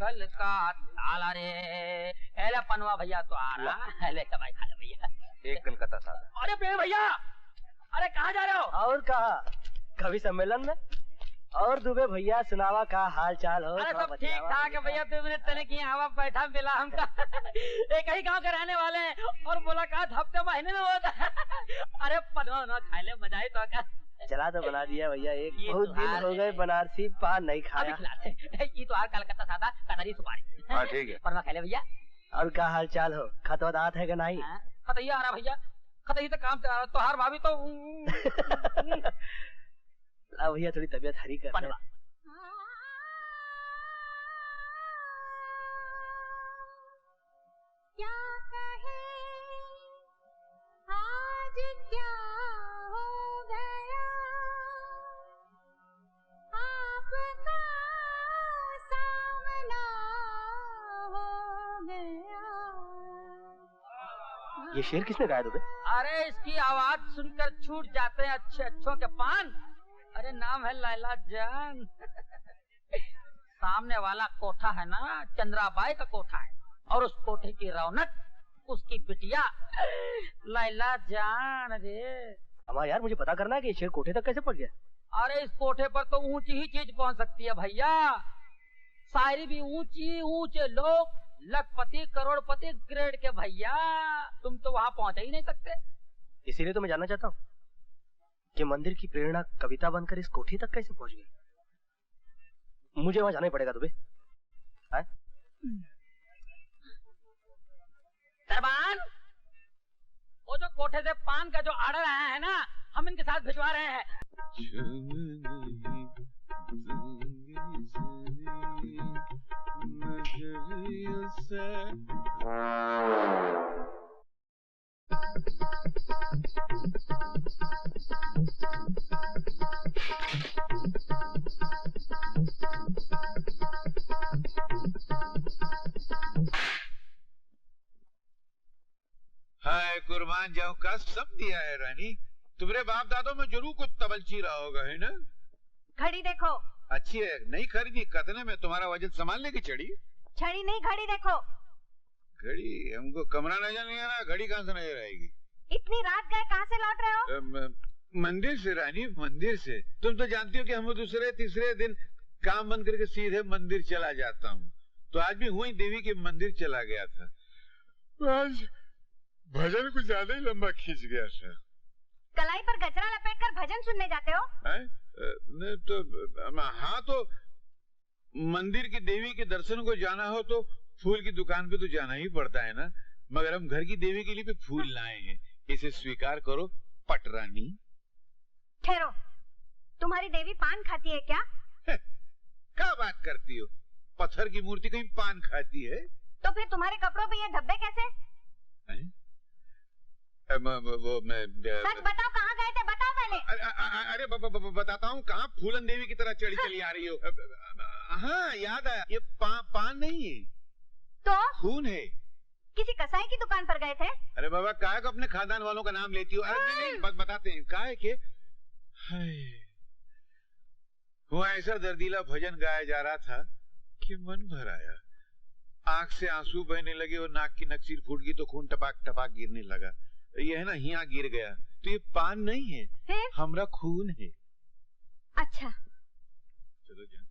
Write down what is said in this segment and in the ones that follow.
कल का ताला रे। एले पनवा भैया तो आ रहा। एले चबाई खा ले भैया। एक कलकत्ता सादा। अरे प्रेम भैया, अरे कहाँ जा रहे हो? और कहा कवि सम्मेलन में। और दुबे भैया सुनावा का हाल चाल हो? अरे सब ठीक ठाक है भैया। तुमने तने की हवा बैठा मिला हमका। एक ही गांव के रहने वाले हैं और मुलाकात हफ्ते महीने में होता है। अरे पनवा ना खा ले, मजा ही तो का। चला तो बना दिया भैया। एक बहुत दिन हो गए बनारसी पान नहीं खाया। ये तो हार कलकत्ता सादा कतरी सुपारी। हाँ ठीक है। पनवा खा ले भैया। और क्या हाल चाल हो? खतवत आत है कि नहीं? खतैया आ रहा भैया। खतई तो काम चला रहा। तो हार भाभी तो भैया थोड़ी तबीयत हरी कर। पनवा क्या कहे आज क्या हो गया, आपका सामना हो गया। ये शेर किसने गाया दुबे? अरे इसकी आवाज सुनकर छूट जाते हैं अच्छे अच्छों के पान। अरे नाम है लैला जान। सामने वाला कोठा है ना, चंद्राबाई का कोठा है और उस कोठे की रौनक उसकी बिटिया लैला जान रे। अम्मा यार मुझे पता करना है कि ये शेर कोठे तक कैसे पहुंच गया। अरे इस कोठे पर तो ऊंची ही चीज पहुंच सकती है भैया। शायरी भी ऊंची, ऊंचे लोग, लखपति करोड़पति ग्रेड के भैया। तुम तो वहाँ पहुँच ही नहीं सकते। इसीलिए तो मैं जानना चाहता हूँ कि मंदिर की प्रेरणा कविता बनकर इस कोठी तक कैसे पहुंच गई। मुझे वहां जाना ही पड़ेगा दुबे। सरबान, वो जो कोठे से पान का जो आर्डर आया है ना, हम इनके साथ भिजवा रहे हैं। हाय कुर्बान जाऊं का सब दिया है रानी। तुम्हारे बाप दादों में जरूर कुछ तबलची रहा होगा, है ना? घड़ी देखो। अच्छी है, नहीं खरीदी कतने में तुम्हारा वजन संभालने की चढ़ी। छड़ी नहीं, घड़ी देखो। घड़ी हमको कमरा नजर नहीं आ रहा, घड़ी कहाँ से नजर आएगी? इतनी रात गए, कहाँ से लौट रहे हो? मंदिर से रानी, मंदिर से। तुम तो जानती हो कि हम दूसरे तीसरे दिन काम बंद करके सीधे मंदिर चला जाता हूँ। तो आज भी हुई देवी के मंदिर चला गया था। आज भजन कुछ ज्यादा ही लंबा खींच गया था। कलाई पर गजरा लपेटकर भजन सुनने जाते हो? नहीं तो हाँ, तो मंदिर की देवी के दर्शन को जाना हो तो फूल की दुकान पे तो जाना ही पड़ता है ना। मगर हम घर की देवी के लिए भी फूल लाए हैं, इसे स्वीकार करो पटरानी। ठहरो, तुम्हारी देवी पान खाती है क्या? क्या बात करती हो? पत्थर की मूर्ति कहीं पान खाती है? तो फिर तुम्हारे कपड़ों पे ये धब्बे कैसे? सच बताओ, कहाँ गए थे? बताओ पहले। अरे बताता हूँ। कहाँ फूलन देवी की तरह चढ़ी चली आ रही हो। हाँ याद आया, ये पान नहीं है तो खून है। किसी कसाई की दुकान पर गए थे? अरे बाबा, काहे को अपने खानदान वालों का नाम लेती हो? अरे नहीं, बताते हैं। काहे के वहाँ ऐसा दर्दीला भजन गाया जा रहा था कि मन भर आया। आंख से आंसू बहने लगे और नाक की नक्सीर फूट गई तो खून टपाक टपाक गिरने लगा। ये है ना, यहाँ गिर गया। तो ये पान नहीं है, हमरा खून है। अच्छा, चलो जान।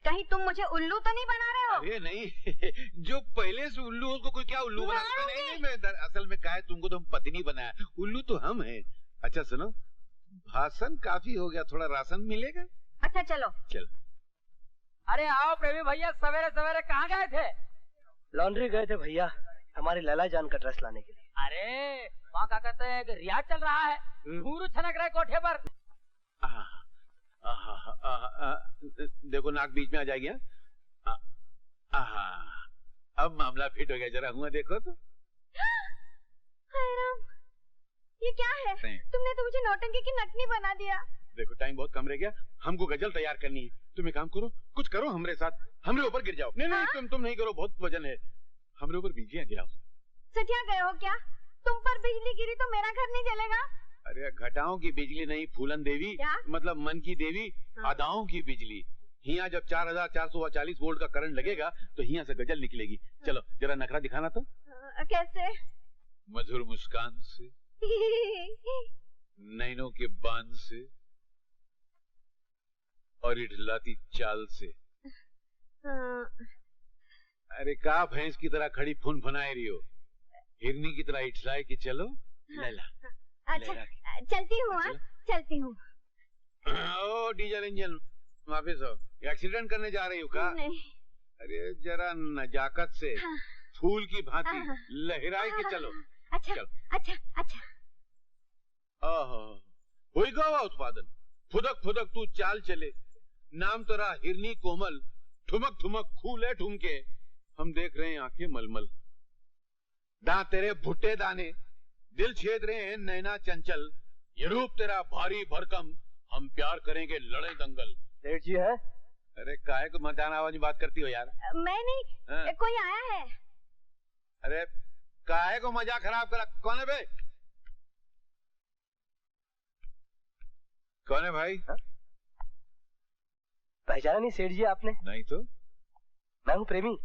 कहीं तुम मुझे उल्लू तो नहीं बना रहे हो? अरे नहीं, जो पहले से उल्लू हो उसको कोई क्या उल्लू बना? नहीं, मैं असल में क्या है, तुमको तो हम पत्नी बनाया, उल्लू तो हम हैं। अच्छा सुनो, भाषण काफी हो गया, थोड़ा राशन मिलेगा? अच्छा चलो। चलो। अरे आओ प्रेमी भैया, सवेरे सवेरे कहाँ गए थे? लॉन्ड्री गए थे भैया, हमारी लैला जान का ड्रेस लाने के लिए। अरे वहाँ क्या कहते हैं कि रियाज चल रहा है, घुंघरू छनक रहे कोठे पर। देखो नाक बीच में आ जाएगी। अब मामला फिट हो गया, जरा हुआ देखो तो। हाय राम, ये क्या है? तुमने तो मुझे नौटंकी की नटनी बना दिया। देखो टाइम बहुत कम रह गया, हमको गजल तैयार करनी है। तुम एक काम करो, कुछ करो हमरे साथ, हमरे ऊपर गिर जाओ। नहीं नहीं, तुम नहीं करो, बहुत वजन है। हमरे ऊपर बिजलियां गिराओ। सटिया गए हो क्या? तुम पर बिजली गिरी तो मेरा घर नहीं जलेगा? अरे घटाओं की बिजली नहीं, फूलन देवी, मतलब मन की देवी, अदाओं की बिजली। यहाँ जब 4440 वोल्ट का करंट लगेगा तो यहाँ से गजल निकलेगी। चलो जरा नखरा दिखाना तो। कैसे? मधुर मुस्कान से, नैनों के बांध से और इठलाती चाल से। अरे का भैंस की तरह खड़ी फुन फनाए रही हो, हिरनी की तरह इठलाए कि चलो। लैला अच्छा चलती हूँ। चलती हूँ। ओ डीजल इंजन वापिस आओ। एक्सीडेंट करने जा रही हो का? नहीं। अरे जरा नजाकत से फूल की भांति लहराए के चलो। अच्छा चलो। अच्छा अच्छा। हुई गवा उत्पादन, फुदक फुदक तू चाल चले, नाम तेरा हिरनी कोमल, ठुमक ठुमक खूले ठुमके, हम देख रहे हैं आंखें मलमल। दांत तेरे भुट्टे दाने, दिल छेद रहे हैं नैना चंचल, ये रूप तेरा भारी भरकम, हम प्यार करेंगे लड़े दंगल। सेठ जी है? अरे काहे को मदान आवाज में बात करती हो यार? मैं नहीं, कोई आया है। अरे काहे को मजाक खराब करा? कौन है बे? कौन है भाई? पहचाना नहीं सेठ जी आपने? नहीं तो। मैं हूँ प्रेमी,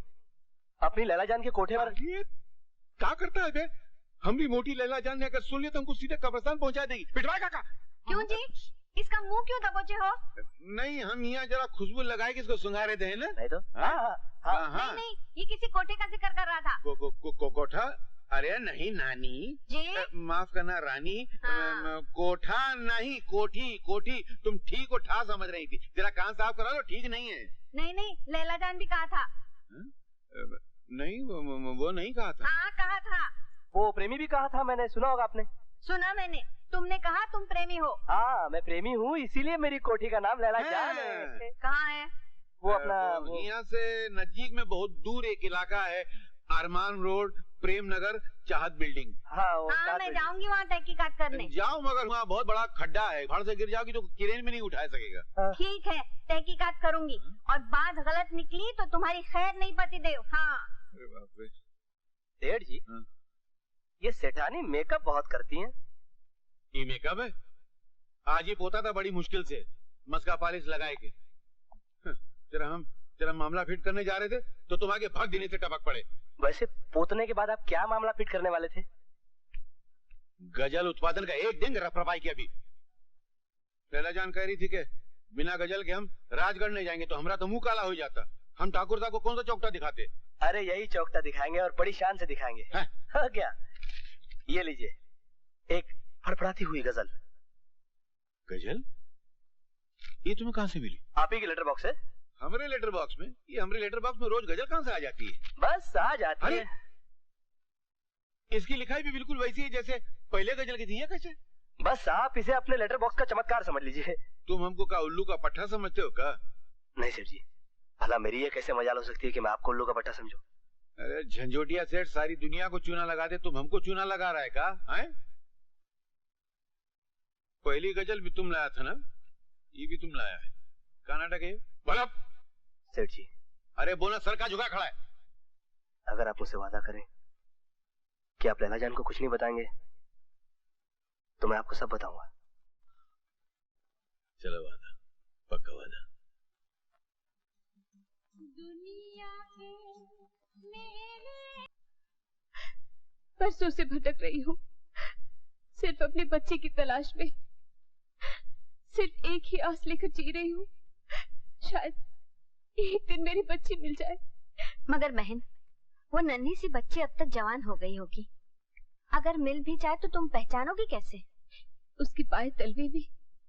अपनी लैला जान के कोठे पर। क्या करता है बे? हमरी मोटी लैला जान ने अगर सुन लिया तो हमको सीधे कब्रिस्तान पहुंचा देगी। पिटवाए काका। क्यों जी? इसका मुंह क्यों दबोचे हो? नहीं, हम यहाँ जरा खुशबू लगाए कि इसको सुंघारे थे ना। नहीं तो। नहीं नहीं, ये किसी कोठे का जिक्र कर रहा था। कोठा? अरे नहीं नानी जी। माफ करना रानी। कोठा नहीं, कोठी कोठी। तुम ठीक को ठा समझ रही थी। जरा कान साफ करा लो, ठीक नहीं है। नहीं नहीं, लैला जान भी कहा था। नहीं वो नहीं कहा था। हाँ कहा था। वो प्रेमी भी कहा था, मैंने सुना होगा आपने। सुना मैंने, तुमने कहा तुम प्रेमी हो। हाँ मैं प्रेमी हूँ, इसीलिए मेरी कोठी का नाम लैला जान है। कहाँ है? वो अपना यहाँ से नजदीक में बहुत दूर एक इलाका है, अरमान रोड, प्रेम नगर, चाहत बिल्डिंग। हाँ मैं जाऊंगी वहाँ तहकीकात करने। जाओ, मगर वहाँ बहुत बड़ा खड्डा है, घर से गिर जाओगी तो क्रेन में नहीं उठा सकेगा। ठीक है, तहकीकात करूंगी और बात गलत निकली तो तुम्हारी खैर नहीं पति देव। हाँ। अरे बाप रे। सेठ जी, ये सेठानी मेकअप बहुत करती हैं। ये मेकअप है? आज ही पोता था बड़ी मुश्किल से, मस्का पॉलिश लगाए के। तेरा मामला फिट करने जा रहे थे तो तुम आगे भाग देने से टपक पड़े। वैसे पोतने के बाद आप क्या मामला फिट करने वाले थे? गजल उत्पादन का एक दिन रफरफाई की। अभी लैला जान कह रही थी कि बिना गजल के हम राजगढ़ नहीं जाएंगे, तो हमारा तो मुंह काला हो जाता। हम ठाकुर साहब को कौन सा चौकटा दिखाते? अरे यही चौकटा दिखाएंगे और बड़ी शान से दिखाएंगे। हाँ क्या? ये लीजिए, एक फड़फड़ाती हुई गजल। गजल? ये तुम्हें कहाँ से मिली? आप ही की लेटर बॉक्स है। हमारे लेटर बॉक्स में? ये हमारे लेटर बॉक्स में रोज गजल कहाँ से आ जाती है? बस आ जाती है। इसकी लिखाई भी बिल्कुल वैसी है जैसे पहले गजल की थी। है कैसे? बस आप इसे अपने लेटर बॉक्स का चमत्कार समझ लीजिए। तुम हमको का उल्लू का पट्टा समझते हो का? नहीं सेठ जी, भला मेरी ये कैसे मजाल हो सकती है कि मैं आपको उल्लू का पट्टा समझूं? अरे झंझोटिया सेठ सारी दुनिया को चूना लगा दे, तुम हमको चूना लगा रहा है का? पहली गजल भी तुम लाया था ना, ये भी तुम लाया है। क्या नाटक है? बोलो सेठ जी। अरे बोला, सर का झुका खड़ा है। अगर आप मुझसे वादा करें कि आप लैला जान को कुछ नहीं बताएंगे तो मैं आपको सब बताऊंगा। चलो वादा, पक्का वादा। दुनिया के मेरे परसों से भटक रही हूँ, सिर्फ अपने बच्चे की तलाश में। सिर्फ एक ही आस लेकर जी रही हूँ, शायद एक दिन मेरी बच्ची मिल जाए। मगर बहन, वो नन्ही सी बच्ची अब तक जवान हो गई होगी, अगर मिल भी जाए तो तुम पहचानोगी कैसे? उसकी पाए तलवे में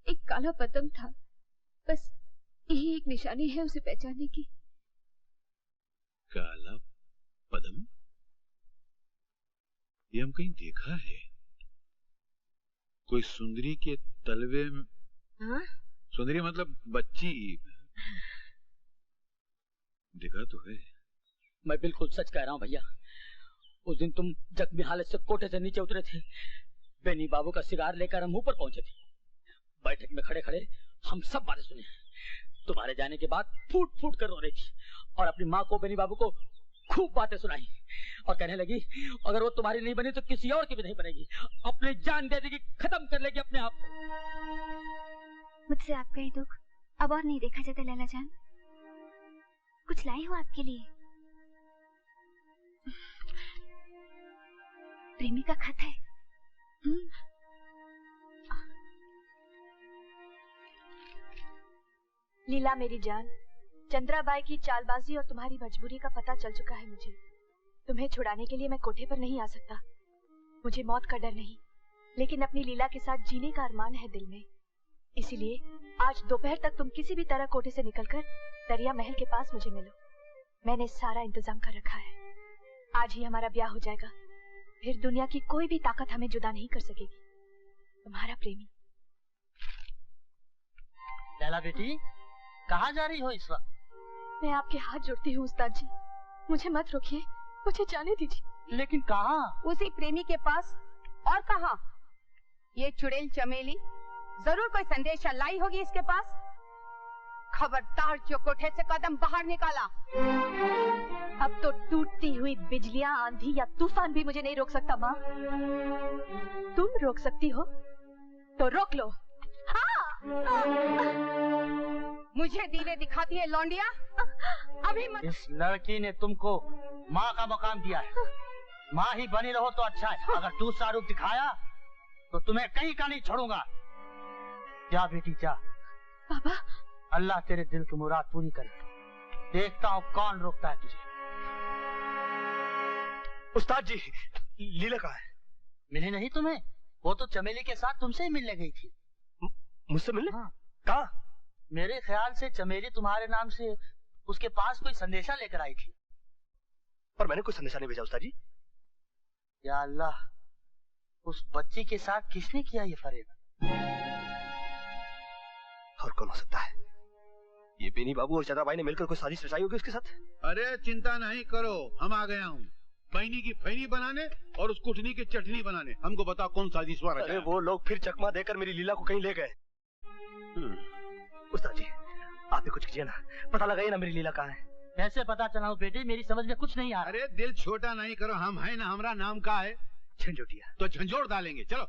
एक काला पतंग था, बस यही एक निशानी है उसे पहचानने की। काला पदम? ये हम कहीं देखा है। कोई सुंदरी के तलवे में? हाँ? सुंदरी मतलब बच्ची। देखा तो है। मैं बिल्कुल सच कह रहा हूँ भैया। उस दिन तुम जख्मी हालत से कोठे से नीचे उतरे थे, बेनी बाबू का सिगार लेकर हम ऊपर पहुंचे थे। बैठक में खड़े खड़े हम सब बातें सुने। तुम्हारे जाने के बाद फूट फूट कर रो रही थी और अपनी माँ को, बेनी बाबू को खूब बातें सुनाई और कहने लगी अगर वो तुम्हारी नहीं बनी तो किसी और की भी नहीं बनेगी, अपनी जान दे देगी, खत्म कर लेगी अपने आप। मुझसे आपका ये दुख अब और नहीं देखा जाता लैला जान। कुछ लाई हूँ आपके लिए। प्रेमी का खत है। लीला मेरी जान, चंद्राबाई की चालबाजी और तुम्हारी मजबूरी का पता चल चुका है मुझे। तुम्हें छुड़ाने के लिए मैं कोठे पर नहीं आ सकता। मुझे मौत का डर नहीं, लेकिन अपनी लीला के साथ जीने का अरमान है दिल में। इसीलिए आज दोपहर तक तुम किसी भी तरह कोठे से निकलकर दरिया महल के पास मुझे मिलो। मैंने सारा इंतजाम कर रखा है। आज ही हमारा ब्याह हो जाएगा, फिर दुनिया की कोई भी ताकत हमें जुदा नहीं कर सकेगी। तुम्हारा प्रेमी। लैला बेटी, कहाँ जा रही हो इस वक्त? मैं आपके हाथ जोड़ती हूँ उस्ताद जी, मुझे मत रोकिए, मुझे जाने दीजिए। लेकिन कहाँ? उसी प्रेमी के पास। और कहाँ? ये चुड़ैल चमेली जरूर कोई संदेशा लाई होगी इसके पास। खबरदार जो कोठे से कदम बाहर निकाला। अब तो टूटती हुई बिजलियां, आंधी या तूफान भी मुझे नहीं रोक सकता माँ। तुम रोक सकती हो तो रोक लो। मुझे दीले दिखाती है लौंडिया, अभी मत। इस लड़की ने तुमको माँ का मकाम दिया है। माँ ही बनी रहो तो अच्छा है। अगर दूसरा रूप दिखाया तो तुम्हें कहीं का नहीं छोड़ूंगा। जा बेटी जा। बाबा, अल्लाह तेरे दिल की मुराद पूरी करे। देखता हूँ कौन रोकता है तुझे। उस्ताद जी, लीला कहाँ है? मिली नहीं तुम्हें? वो तो चमेली के साथ तुमसे ही मिलने गई थी। मुझसे मिलने? हाँ। कहाँ? मेरे ख्याल से चमेली तुम्हारे नाम से उसके पास कोई संदेशा लेकर आई थी। पर मैंने कोई संदेशा नहीं भेजा उस्ताद जी। या अल्लाह, उस बच्ची के साथ किसने किया ये फरेब? और कौन हो सकता है? ये बेनी बाबू और चंद्राबाई ने मिलकर कोई साजिश रचाई होगी उसके साथ। अरे चिंता नहीं करो, हम आ गया हूँ बहनी की फैनी बनाने और उस कुटनी की चटनी बनाने। हमको बताओ कौन साजिश वाला? अरे वो लोग फिर चकमा देकर मेरी लीला को कहीं ले गए। उस्ताद जी, आप भी कुछ कीजिए ना, पता लगाइए ना मेरी लीला कहाँ है। कैसे पता चला बेटी? मेरी समझ में कुछ नहीं आ रहा। अरे दिल छोटा नहीं करो, हम है ना, हमारा नाम का है झंझोटिया। तो झंझोड़ डालेंगे। चलो